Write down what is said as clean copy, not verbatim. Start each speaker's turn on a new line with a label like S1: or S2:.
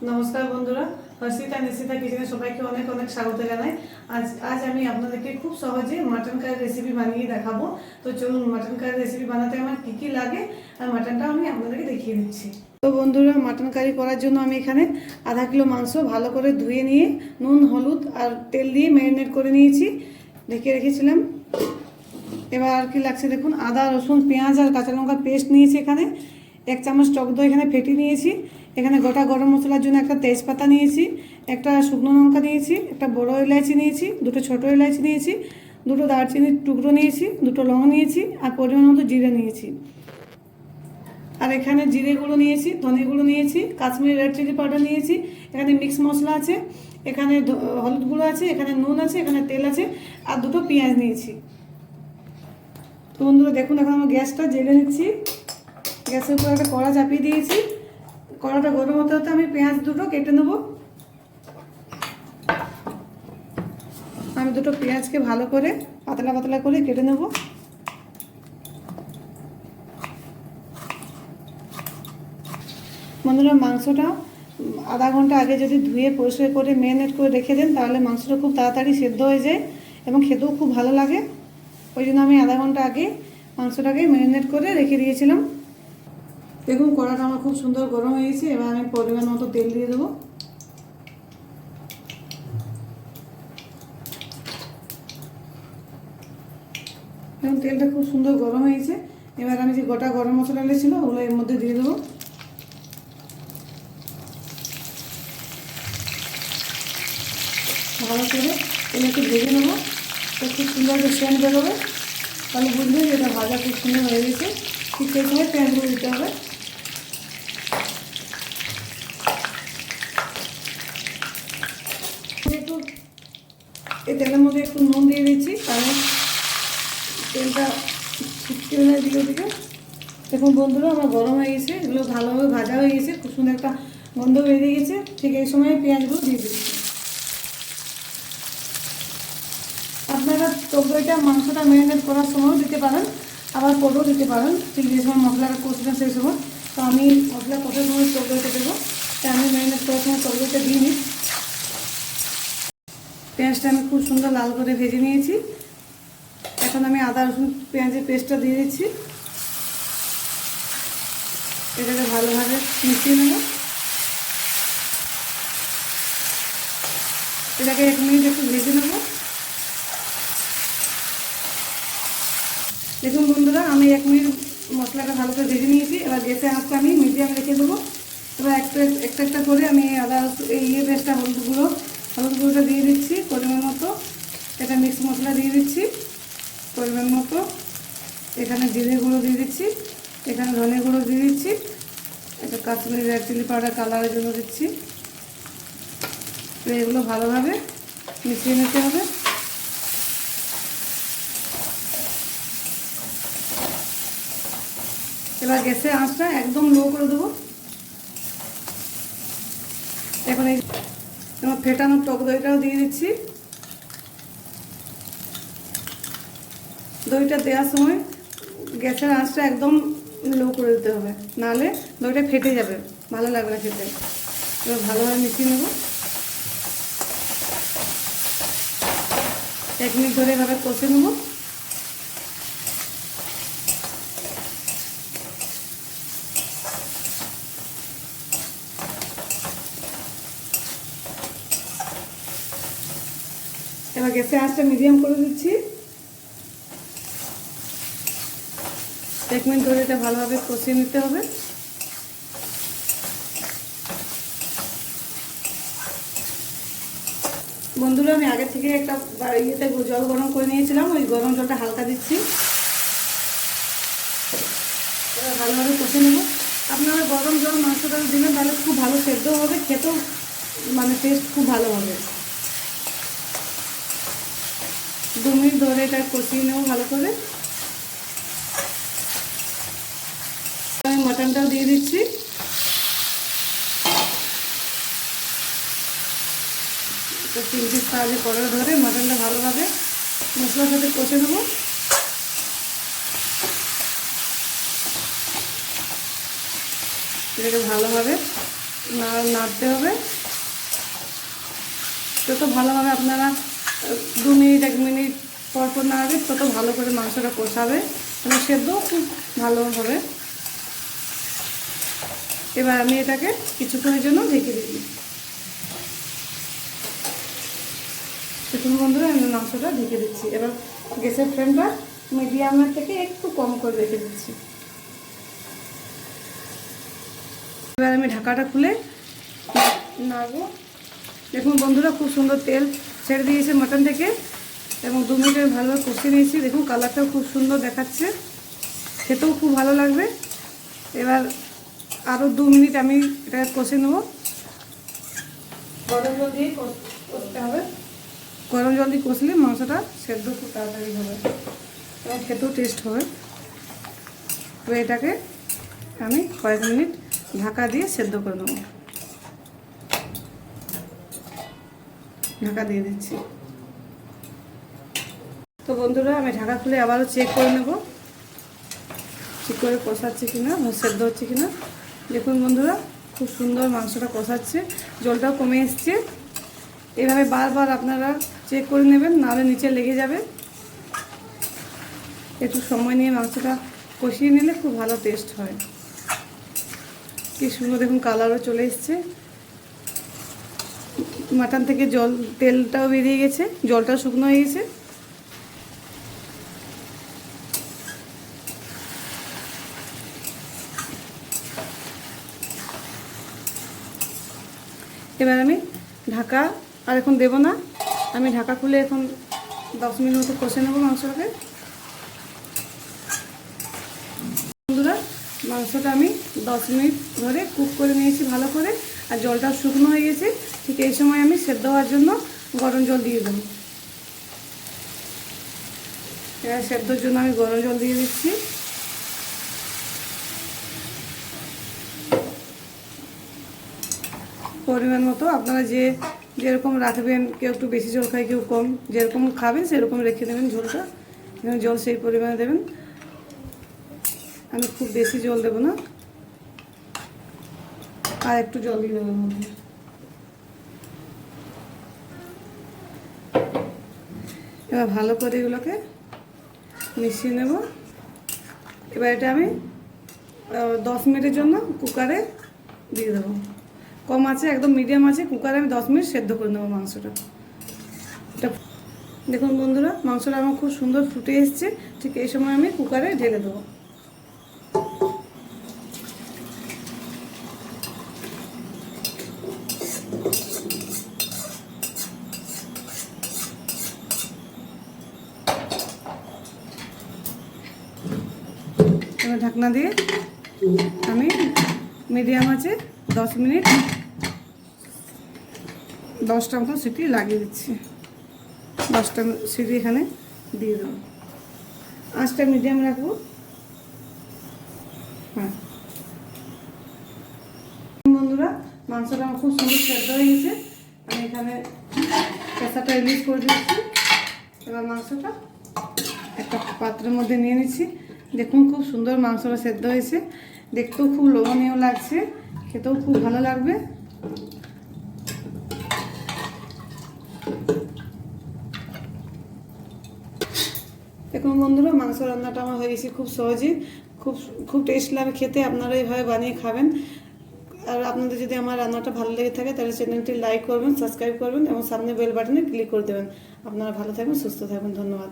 S1: নমস্কার বন্ধুরা, হর্ষিতা নিশিতা কিচেনে সবাইকে অনেক অনেক স্বাগত জানাই। আজ আমি আপনাদেরকে খুব সহজে মাটন কারি রেসিপি বানিয়ে দেখাবো। তো চলুন, মাটন কারি রেসিপি বানাতে আমার কী কী লাগে আর মাটনটা আমি আপনাদেরকে দেখিয়ে দিচ্ছি। তো বন্ধুরা, মাটন কারি করার জন্য আমি এখানে আধা কিলো মাংস ভালো করে ধুয়ে নিয়ে নুন, হলুদ আর তেল দিয়ে ম্যারিনেট করে নিয়েছি, ঢেকে রেখেছিলাম। এবার আর কি লাগছে দেখুন, আদা, রসুন, পেঁয়াজ আর কাঁচা লঙ্কা পেস্ট নিয়েছি। এখানে 1 চামচ টক দই এখানে ফেটে নিয়েছি। এখানে গোটা গরম মশলার জন্য একটা তেজপাতা নিয়েছি, একটা শুকনো লঙ্কা নিয়েছি, একটা বড় এলাচি নিয়েছি, 2টো ছোটো এলাচি নিয়েছি, 2টো দারচিনির টুকরো নিয়েছি, 2টো লং নিয়েছি আর পরিমাণ মতো জিরে নিয়েছি। আর এখানে জিরে গুঁড়ো নিয়েছি, ধনে গুঁড়ো নিয়েছি, কাশ্মীরি রেড চিলি পাউডার নিয়েছি, এখানে মিক্স মশলা আছে, এখানে হলুদ গুঁড়ো আছে, এখানে নুন আছে, এখানে তেল আছে আর 2টো পেঁয়াজ নিয়েছি। তো বন্ধুরা দেখুন, এখন আমি গ্যাসটা জেলে নিচ্ছি। গ্যাসের উপর একটা কড়া চাপিয়ে দিয়েছি। কড়াটা গরম হতে হতে আমি পেঁয়াজ 2টো কেটে নেব। আমি 2টো পেঁয়াজকে ভালো করে পাতলা পাতলা করে কেটে নেব। বন্ধুরা, মাংসটা আধা ঘন্টা আগে যদি ধুয়ে পরিষ্কার করে ম্যারিনেট করে রেখে দেন, তাহলে মাংসটা খুব তাড়াতাড়ি সেদ্ধ হয়ে যায় এবং খেতেও খুব ভালো লাগে। ওই জন্য আমি আধা ঘন্টা আগে মাংসটাকে ম্যারিনেট করে রেখে দিয়েছিলাম। দেখুন, কড়াটা আমার খুব সুন্দর গরম হয়ে গেছে। এবার আমি পরিমাণ মতো তেল দিয়ে দেবো। দেখুন, তেলটা খুব সুন্দর গরম হয়েছে। এবার আমি যে গোটা গরম মশলাটা ছিল ওগুলো এর মধ্যে দিয়ে দেবো। ভালো করে তেলটাকে ভেজে নেবো। তো খুব সুন্দর একটা সেন্ট বেরোবে, তাহলে বুঝবেন যে এটা ভাজা খুব সুন্দর হয়ে গেছে। ঠিক সেই সময় পেঁয়াজগুলো দিতে হবে। একটু এই তেলের মধ্যে একটু নুন দিয়ে দিচ্ছি, কারণ তেলটা ছিটকে যায় দিকে দিকে। দেখুন বন্ধুরা, আমার গরম হয়ে গেছে, এগুলো ভালোভাবে ভাজা হয়ে গেছে, খুব সুন্দর একটা গন্ধ বেরিয়ে গেছে। ঠিক এই সময় পেঁয়াজগুলো দিয়ে দিচ্ছি। আপনারা টক দইটা মাংসটা ম্যারিনেট করার সময়ও দিতে পারেন, আবার পরেও দিতে পারেন, ঠিক যে সময় মশলাটা কষবেন সেই সময়। তো আমি মশলা কষার সময় টক দইটা দেবো, তাই আমি ম্যারিনেট করার সময় টক দইটা দিয়ে নিই। পেঁয়াজটা আমি খুব সুন্দর লাল করে ভেজে নিয়েছি। এখন আমি আদা রসুন পেঁয়াজের পেস্টটা দিয়ে দিচ্ছি। এটাকে ভালোভাবে মিশিয়ে নেব। এটাকে 1 মিনিট একটু ভেজে নেব। দেখুন বন্ধুরা, আমি 1 মিনিট মশলাটা ভালো করে ভেজে নিয়েছি। এবার গ্যাসের আঁচটা আমি মিডিয়াম রেখে দেবো। এবার একটা করে আমি আদা পেস্টটা হলুদ গুঁড়োটা দিয়ে দিচ্ছি পরিমাণ মতো। এটা মিক্স মশলা দিয়ে দিচ্ছি পরিমাণ মতো। এখানে জিরে গুঁড়ো দিয়ে দিচ্ছি, এখানে ধনে গুঁড়ো দিয়ে দিচ্ছি, এটা কাশ্মীরি রেড চিলি পাউডার কালারের জন্য দিচ্ছি। এগুলো ভালোভাবে মিশিয়ে নিতে হবে। এবার গ্যাসের আঁচটা একদম লো করে দেবো। এখন এই ফেটানো টক দইটাও দিয়ে দিচ্ছি। দইটা দেওয়ার সময় গ্যাসের আঁচটা একদম লো করে দিতে হবে, নাহলে দইটা ফেটে যাবে, ভালো লাগবে না খেতে। এবার ভালোভাবে মিশিয়ে নেব। 1 মিনিট ধরে এভাবে কষে নেব। এবার গ্যাসের আঁচটা মিডিয়াম করে দিচ্ছি। 1 মিনিট ধরে এটা ভালোভাবে কষিয়ে নিতে হবে। বন্ধুরা, আমি আগে থেকে একটা জল গরম করে নিয়েছিলাম, ওই গরম জলটা হালকা দিচ্ছি। এবার ভালোভাবে কষে নেব। আপনারা গরম জল মাংসটা দিলেন, তাহলে খুব ভালো সেদ্ধ হবে, খেতেও মানে টেস্ট খুব ভালো হবে। 2 মিনিট ধরে এটা কষিয়ে নেব ভালো করে। আমি মাটনটাও দিয়ে দিচ্ছি। তো 3 পিস সাহায্যে কড়া ধরে মাটনটা ভালোভাবে মশলার সাথে কষে নেব। এটাকে ভালোভাবে নাড়তে হবে। যত ভালোভাবে আপনারা 2 মিনিট 1 মিনিট পর পর নাড়বে তত ভালো করে মাংসটা কষাবে এবং সেদ্ধ খুব ভালো হবে। এবার আমি এটাকে কিছুক্ষণের জন্য ঢেকে দিই। দেখুন বন্ধুরা, আমি মাংসটা ঢেকে দিচ্ছি। এবার গ্যাসের ফ্লেমটা মিডিয়ামের থেকে একটু কম করে রেখে দিচ্ছি। এবার আমি ঢাকাটা খুলে নাড়বো। দেখুন বন্ধুরা, খুব সুন্দর তেল ছেড়ে দিয়েছে মাটন থেকে এবং 2 মিনিট আমি ভালোভাবে কষিয়ে নিয়েছি। দেখুন কালারটাও খুব সুন্দর দেখাচ্ছে, খেতেও খুব ভালো লাগবে। এবার আরও 2 মিনিট আমি এটা কষে নেব। গরম জল দিয়ে কষতে হবে। গরম জল দিয়ে কষলে মাংসটা সেদ্ধ খুব তাড়াতাড়ি হবে এবং খেতেও টেস্ট হবে। তো এটাকে আমি কয়েক মিনিট ঢাকা দিয়ে সেদ্ধ করে নেব। ঢাকা দিয়ে দিচ্ছি। তো বন্ধুরা, আমি ঢাকা খুলে আবারও চেক করে নেব ঠিক করে কষাচ্ছে কিনা, সেদ্ধ হচ্ছে কিনা। দেখুন বন্ধুরা, খুব সুন্দর মাংসটা কষাচ্ছে, জলটাও কমে এসছে। এভাবে বারবার আপনারা চেক করে নেবেন, নাহলে নিচে লেগে যাবে। একটু সময় নিয়ে মাংসটা কষিয়ে নিলে খুব ভালো টেস্ট হয়। কি সুন্দর দেখুন কালারও চলে এসছে। মাটন থেকে তেলটাও বেরিয়ে গেছে, জলটাও শুকনো হয়ে গেছে। এবার আমি ঢাকা আর এখন দেবো না, আমি ঢাকা খুলে এখন 10 মিনিট মতো কষে নেবো মাংসটাকে। বন্ধুরা, মাংসটা আমি 10 মিনিট ধরে কুক করে নিয়েছি ভালো করে, আর জলটা শুকনো হয়ে গেছে। ঠিক এই সময় আমি সেদ্ধ হওয়ার জন্য গরম জল দিয়ে দেবো। এবার সেদ্ধর জন্য আমি গরম জল দিয়ে দিচ্ছি। পরিমাণ মতো আপনারা যেরকম রাখবেন, কেউ একটু বেশি জল খায়, কেউ কম, যেরকম খাবেন সেরকম রেখে দেবেন ঝোলটা। এখানে জল সেই পরিমাণে দেবেন। আমি খুব বেশি জল দেবো না, আর একটু জল দিয়ে দেবো মধ্যে। এবার ভালো করে এগুলোকে মিশিয়ে নেব। এবার এটা আমি 10 মিনিটের জন্য কুকারে দিয়ে দেবো। কম আছে, একদম মিডিয়াম আছে, কুকারে আমি 10 মিনিট সেদ্ধ করে নেবো মাংসটা। দেখুন বন্ধুরা, মাংসটা আমার খুব সুন্দর ফুটে এসছে। ঠিক এই সময় আমি কুকারে ঢেলে দেবো। এবার ঢাকনা দিয়ে আমি মিডিয়াম আছে 10 মিনিট 10টা মতো সিটি লাগিয়ে দিচ্ছি। 10টা সিটি এখানে দিয়ে দেবো। আঁচটা মিডিয়াম রাখবো। হ্যাঁ বন্ধুরা, মাংসটা আমার খুব সুন্দর সেদ্ধ হয়ে গেছে। আমি এখানে পেঁচাটা রিলিজ করে দিচ্ছি। এবার মাংসটা একটা পাত্রের মধ্যে নিয়ে নিচ্ছি। দেখুন খুব সুন্দর মাংসটা সেদ্ধ হয়েছে, দেখতেও খুব লোভনীয় লাগছে, খেতেও খুব ভালো লাগবে। দেখুন বন্ধুরা, মাংস রান্নাটা আমার হয়ে গেছে খুব সহজেই, খুব খুব টেস্ট লাগে খেতে। আপনারা এইভাবে বানিয়ে খাবেন। আর আপনাদের যদি আমার রান্নাটা ভালো লেগে থাকে তাহলে চ্যানেলটি লাইক করবেন, সাবস্ক্রাইব করবেন এবং সামনে বেল বাটনে ক্লিক করে দেবেন। আপনারা ভালো থাকবেন, সুস্থ থাকবেন। ধন্যবাদ।